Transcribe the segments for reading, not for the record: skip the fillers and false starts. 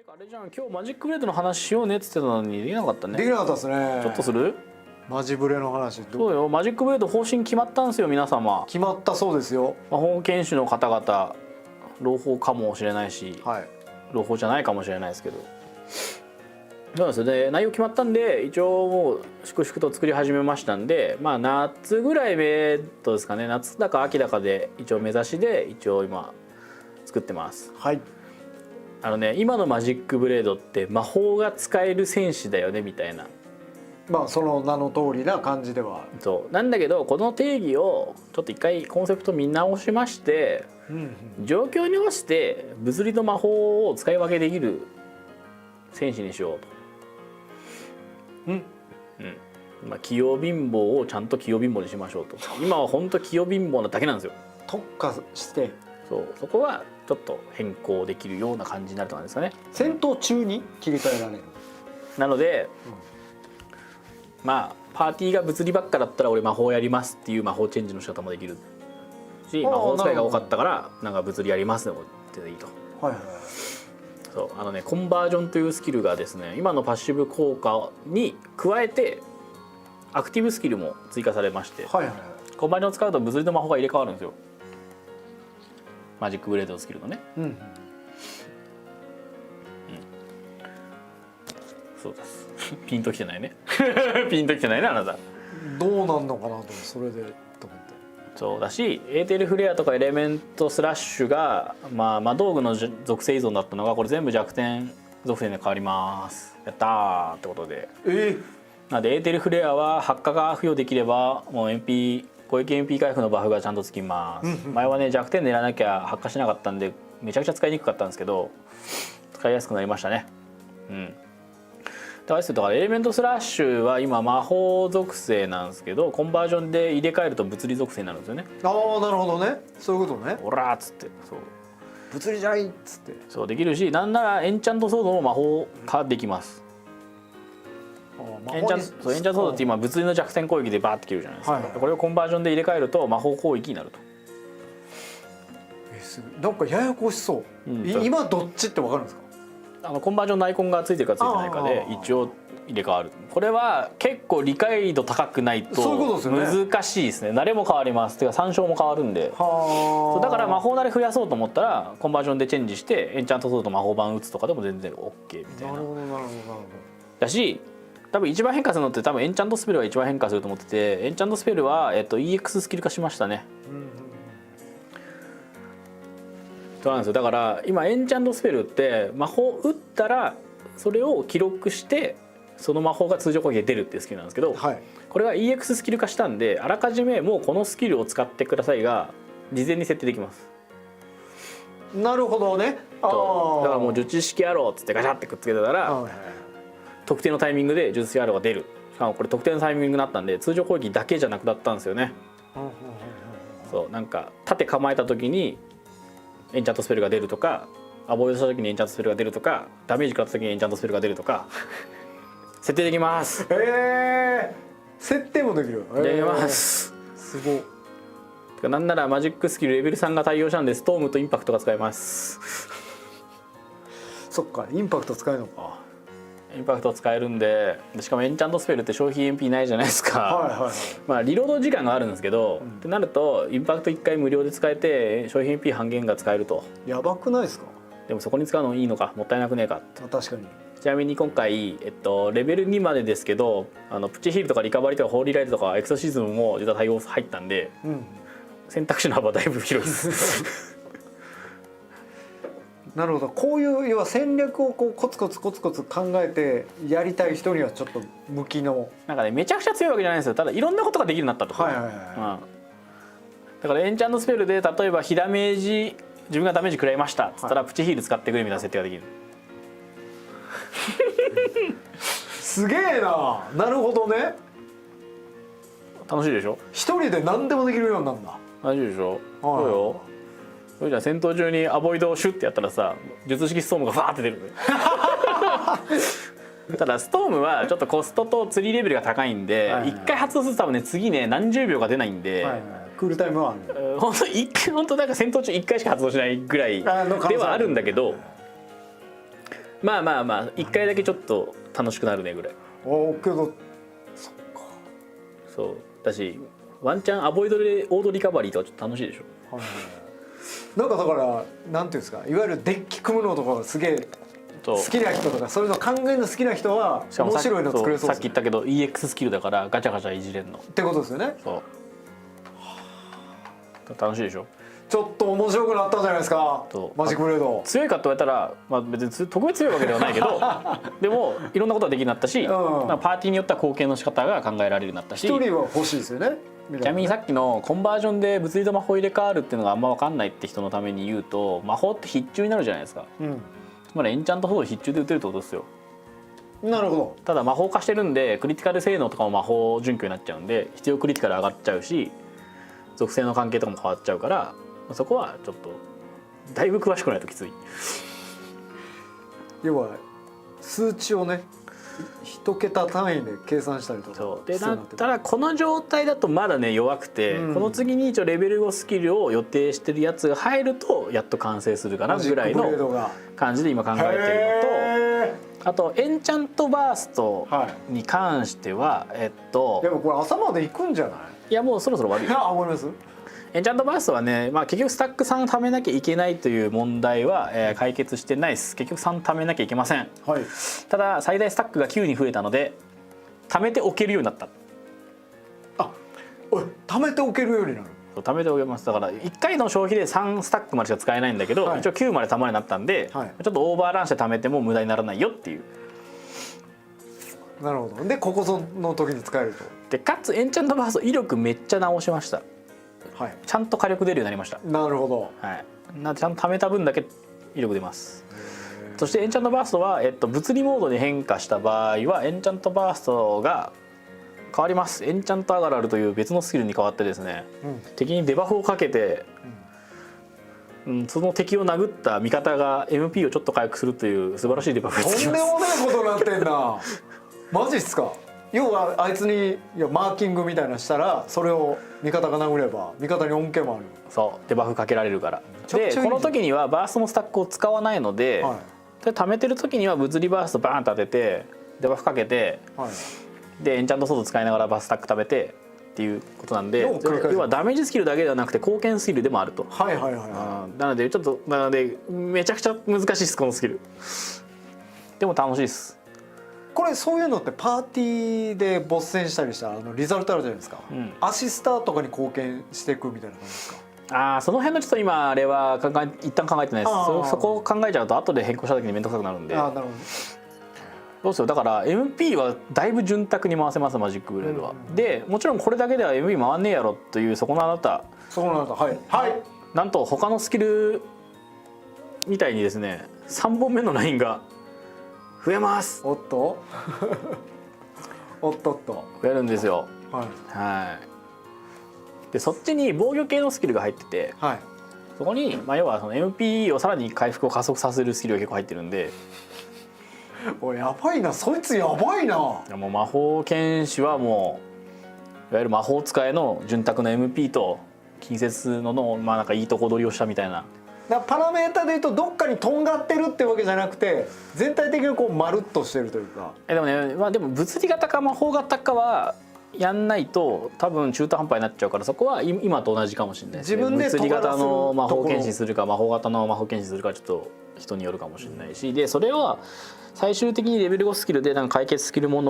あれじゃん、今日マジックブレードの話しようねって言ってたのにできなかったね。できなかったですね。ちょっとする？マジブレの話。そうよ、マジックブレード方針決まったんですよ皆様。決まったそうですよ。魔法剣士の方々、朗報かもしれないし、はい。朗報じゃないかもしれないですけど。そうなんですよ。で、内容決まったんで一応もう粛々と作り始めましたんで、まあ夏ぐらい目とですかね、夏だか秋だかで一応目指しで一応今作ってます。はい。今のマジックブレードって魔法が使える戦士だよねみたいな。まあその名の通りな感じでは。そうなんだけど、この定義をちょっと一回コンセプト見直しまして、状況に応じて物理と魔法を使い分けできる戦士にしようと。まあ器用貧乏をちゃんと器用貧乏にしましょうと。今は本当器用貧乏なだけなんですよ。特化して。そこはちょっと変更できるような感じになると思うんですかね。戦闘中に切り替えられる。なので、まあパーティーが物理ばっかだったら俺魔法やりますっていう魔法チェンジの仕方もできるし、魔法使いが多かったからなんか物理やりますっていいと。はいはい。そうコンバージョンというスキルがですね、今のパッシブ効果に加えてアクティブスキルも追加されまして、はいはい。コンバージョンを使うと物理と魔法が入れ替わるんですよ。マジックブレードのスキルのね。そうです。ピンときてないね。ピンときてないねあなた。どうなんのかなとそれでと思って。そうだし、エーテルフレアとかエレメントスラッシュが、まあ、魔道具の属性依存だったのがこれ全部弱点属性で変わります。やったーってことで。なのでエーテルフレアは発火が付与できればもう MP 攻撃 MP 回復のバフがちゃんとつきます。前はね弱点狙わなきゃ発火しなかったんでめちゃくちゃ使いにくかったんですけど、使いやすくなりましたね。だからエレメントスラッシュは今魔法属性なんですけど、コンバージョンで入れ替えると物理属性になるんですよね。ああなるほどね。そういうことね。オラーっつって、そう物理じゃないっつって。そうできるし、なんならエンチャントソードも魔法化できます。エンチャントソードって今物理の弱点攻撃でバーって切るじゃないですか。これをコンバージョンで入れ替えると魔法攻撃になると。なんかややこしそう。今どっちってわかるんですか？コンバージョンのアイコンがついてるかついてないかで一応入れ替わる。これは結構理解度高くないと難しいですね。慣れも変わります。てか参照も変わるんで。そうだから魔法慣れ増やそうと思ったらコンバージョンでチェンジしてエンチャントソード魔法版打つとかでも全然 OK みたいな。なるほどなるほどなるほど。だし多分一番変化するのって多分エンチャントスペルが一番変化すると思ってて、エンチャントスペルは、EX スキル化しましたね。そうなんですよ。だから今エンチャントスペルって魔法打ったらそれを記録してその魔法が通常攻撃で出るっていうスキルなんですけど、これは EX スキル化したんであらかじめもうこのスキルを使ってくださいが事前に設定できます。なるほどね。だからもう術式アローっつってガチャってくっつけてたら特定のタイミングで術式アローが出る。しかもこれ特定のタイミングになったんで通常攻撃だけじゃなくなったんですよね。そうなんか縦構えた時にエンチャントスペルが出るとか、アボイドした時にエンチャントスペルが出るとか、ダメージ食らった時にエンチャントスペルが出るとか設定できます。設定もできる。できます。すごい。てかなんならマジックスキルレベル3が対応したんでストームとインパクトが使えます。そっかインパクト使えるのか。インパクト使えるんで、しかもエンチャントスペルって消費 MP ないじゃないですか。まあリロード時間があるんですけど、ってなるとインパクト1回無料で使えて消費 MP 半減が使えると。やばくないですか？でもそこに使うのいいのか、もったいなくねえか。確かに。ちなみに今回、レベル2までですけどプチヒールとかリカバリーとかホーリーライトとかエクソシズムも実は対応入ったんで、選択肢の幅だいぶ広いです。なるほど。こういう要は戦略をこうコツコツコツコツ考えてやりたい人にはちょっと向きの。なんかねめちゃくちゃ強いわけじゃないんですよ。ただいろんなことができるようになったと。だからエンチャントスペルで例えば火ダメージ自分がダメージ食らいましたっつったらプチヒール使ってくれみたいな設定ができる。すげえな。なるほどね。楽しいでしょ。一人で何でもできるようになるんだ。楽しいでしょ。そうよ。それじゃあ戦闘中にアボイドをシュッてやったらさ術式ストームがファーって出る。ただストームはちょっとコストと釣りレベルが高いんで1回発動すると多分ね次ね何十秒か出ないんで、クールタイムはある。本当なんか戦闘中1回しか発動しないぐらいではあるんだけど、まあまあまあ1回だけちょっと楽しくなるねぐらい。けどそうだしワンチャンアボイドでオードリカバリーとかちょっと楽しいでしょ。なんかだからなんていうんですか、いわゆるデッキ組むのとかがすげえ好きな人とかそういうの考えるの好きな人は面白いの作れそうですね。さっき言ったけど EX スキルだからガチャガチャいじれんのってことですよね。そう楽しいでしょ。ちょっと面白くなったじゃないですかマジックブレード。強いかって言われたら、まあ、別に特別強いわけではないけどでもいろんなことができるようになったし、パーティーによっては貢献の仕方が考えられるようになったし。一人は欲しいですよね。ちなみにさっきのコンバージョンで物理と魔法入れ替わるっていうのがあんま分かんないって人のために言うと、魔法って必中になるじゃないですか。つまりエンチャントソード必中で打てるってことですよ。なるほど。ただ魔法化してるんでクリティカル性能とかも魔法準拠になっちゃうんで必要クリティカル上がっちゃうし属性の関係とかも変わっちゃうからそこはちょっとだいぶ詳しくないときつい。要は数値をね一桁単位で計算したりとか。そうでただこの状態だとまだね弱くて、この次に一応レベル5スキルを予定してるやつが入るとやっと完成するかなぐらいの感じで今考えてるのと、あとエンチャントバーストに関しては、でもこれ朝まで行くんじゃない？いやもうそろそろ終わるよ。思います？エンチャントバーストはね、まあ、結局スタック3貯めなきゃいけないという問題は、解決してないです。結局3貯めなきゃいけません、はい、ただ最大スタックが9に増えたので貯めておけるようになった。貯めておけるようになる。貯めておけます。だから1回の消費で3スタックまでしか使えないんだけど、一応9まで貯まるようになったんで、ちょっとオーバーランして貯めても無駄にならないよっていう。なるほど。でここぞの時に使えると。でかつエンチャントバースト威力めっちゃ直しました。ちゃんと火力出るようになりました。なるほど。ちゃんと貯めた分だけ威力出ます。そしてエンチャントバーストは、物理モードに変化した場合はエンチャントバーストが変わります。エンチャントアガラルという別のスキルに変わってですね、敵にデバフをかけて、その敵を殴った味方が MP をちょっと回復するという素晴らしいデバフがつきます。とんでもないことになってんなマジっすか。要はあいつにマーキングみたいなしたらそれを味方が殴れば味方に恩恵もある。そうデバフかけられるから。でこの時にはバーストのスタックを使わないので、で貯めてる時には物理バーストバーンと当ててデバフかけて、でエンチャントソード使いながらバースタック食べてっていうことなんで、要はダメージスキルだけではなくて貢献スキルでもあると。なのでちょっとめちゃくちゃ難しいですこのスキル。でも楽しいです。これそういうのってパーティーでボス戦したりしたらリザルトあるじゃないですか、アシスターとかに貢献していくみたいな感じですか？その辺のちょっと今あれは一旦考えてないです。そこを考えちゃうと後で変更した時に面倒くさくなるんで。なるほど。どうしよう。だから MP はだいぶ潤沢に回せますマジックブレードは。でもちろんこれだけでは MP 回んねえやろというそこのあなた。なんと他のスキルみたいにですね3本目のラインが増えます。おっとおっとっと増えるんですよ。でそっちに防御系のスキルが入ってて、そこに、要はその MP をさらに回復を加速させるスキルが結構入ってるんで。やばいな、そいつやばいな。もう魔法剣士はもういわゆる魔法使いの潤沢な MP と近接のなんかいいとこ取りをしたみたいな。パラメータでいうとどっかにとんがってるってわけじゃなくて全体的にこうまるっとしてるというか。でもね、でも物理型か魔法型かはやんないと多分中途半端になっちゃうから、そこは今と同じかもしれないですね。自分で物理型の魔法剣士するか魔法型の魔法剣士するかちょっと人によるかもしれないし、でそれは最終的にレベル5スキルでなんか解決できるも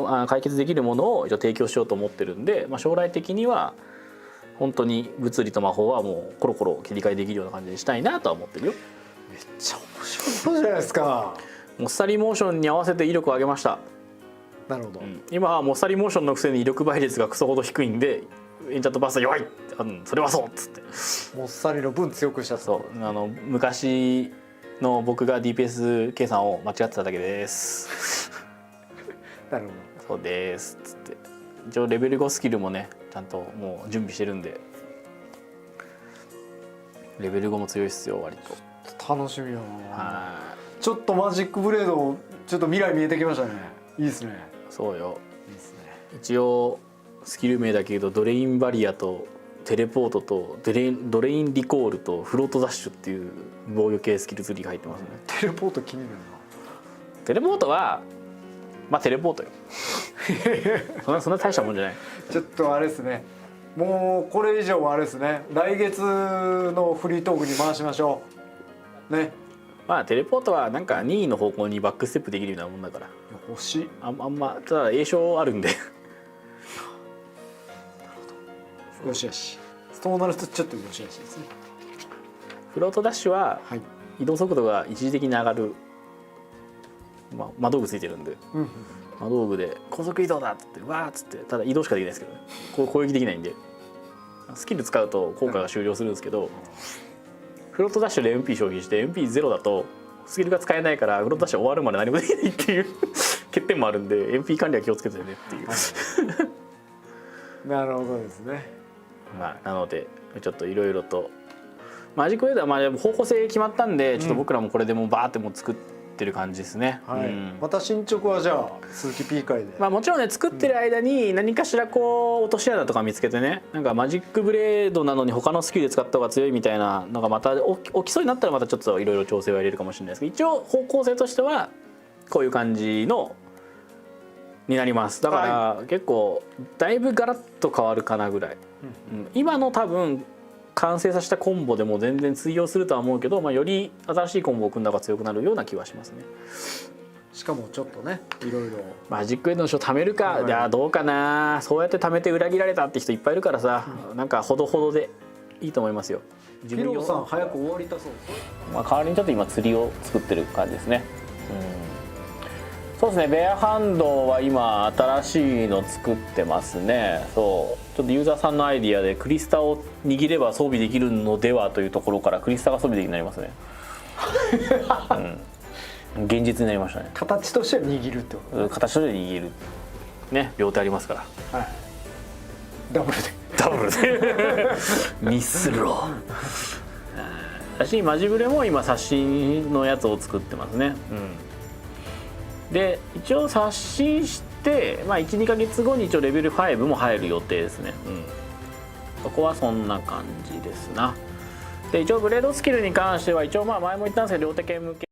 のを一応提供しようと思ってるんで、将来的には本当に物理と魔法はもうコロコロ切り替えできるような感じにしたいなとは思ってるよ。めっちゃ面白そうじゃないですか。モッサリモーションに合わせて威力を上げました。なるほど、今はモッサリモーションのくせに威力倍率がクソほど低いんでエンチャントバースト弱い、それはそうっつってモッサリの分強くしたと。昔の僕が DPS 計算を間違ってただけですなるほど。そうですっつって、一応レベル5スキルもねちゃんともう準備してるんで、レベル5も強いっすよ割と。楽しみよな。ちょっとマジックブレードちょっと未来見えてきましたね。いいですね。そうよ。いいですね。一応スキル名だけどドレインバリアとテレポートとドレインリコールとフロートダッシュっていう防御系スキルツリーが入ってますね。テレポート気になるな。テレポートはまあテレポートよそんな大したもんじゃない。ちょっとあれですね、もうこれ以上はあれですね、来月のフリートークに回しましょうね。まあテレポートはなんか任意の方向にバックステップできるようなもんだから、欲しい。あんまただ栄称あるんでよしよし、そうなるとちょっとよしよしですね。フロートダッシュははい、移動速度が一時的に上がる、まあ、魔道具ついてるんで、うんうん、魔道具で高速移動だっつってわーっつって、ただ移動しかできないですけどね、攻撃できないんでスキル使うと効果が終了するんですけど、フロートダッシュで MP 消費して MP0 だとスキルが使えないからフロートダッシュ終わるまで何もできないっていう欠点もあるんで MP 管理は気をつけてねっていうなるほどですね。まあなのでちょっといろいろとマジックウェイダーまあ方向性決まったんで、ちょっと僕らもこれでもうバーってもう作ってる感じですね。はい、うん、また進捗はじゃあ鈴木 P 会で、まあもちろんね作ってる間に何かしらこう落とし穴とか見つけてね、なんかマジックブレードなのに他のスキルで使った方が強いみたいなのがまた起きそうになったらまたちょっといろいろ調整は入れるかもしれないですけど、一応方向性としてはこういう感じのになります。だから結構だいぶガラッと変わるかなぐらい、うん、今の多分完成させたコンボでも全然通用するとは思うけど、まあ、より新しいコンボを組んだ方が強くなるような気はしますね。しかもちょっとねいろいろマジックエイドの書貯めるか、いやどうかな、そうやって貯めて裏切られたって人いっぱいいるからさ、なんかほどほどでいいと思いますよ。ピローさん早く終わりたそうです。まあ、代わりにちょっと今釣りを作ってる感じですね。そうですね、ベアハンドは今新しいの作ってますね。そうちょっとユーザーさんのアイディアでクリスタを握れば装備できるのではというところからクリスタが装備できるようになりますね、うん、現実になりましたね。形としては握るってこと、形として握るね、両手ありますから、はい、ダブルでミスロー私マジブレも今刷新のやつを作ってますね、うん、で一応刷新して、まあ、12ヶ月後に一応レベル5も入る予定ですね、うん、そこはそんな感じですな。で一応ブレードスキルに関しては一応まあ前も言ったんですけど両手剣向け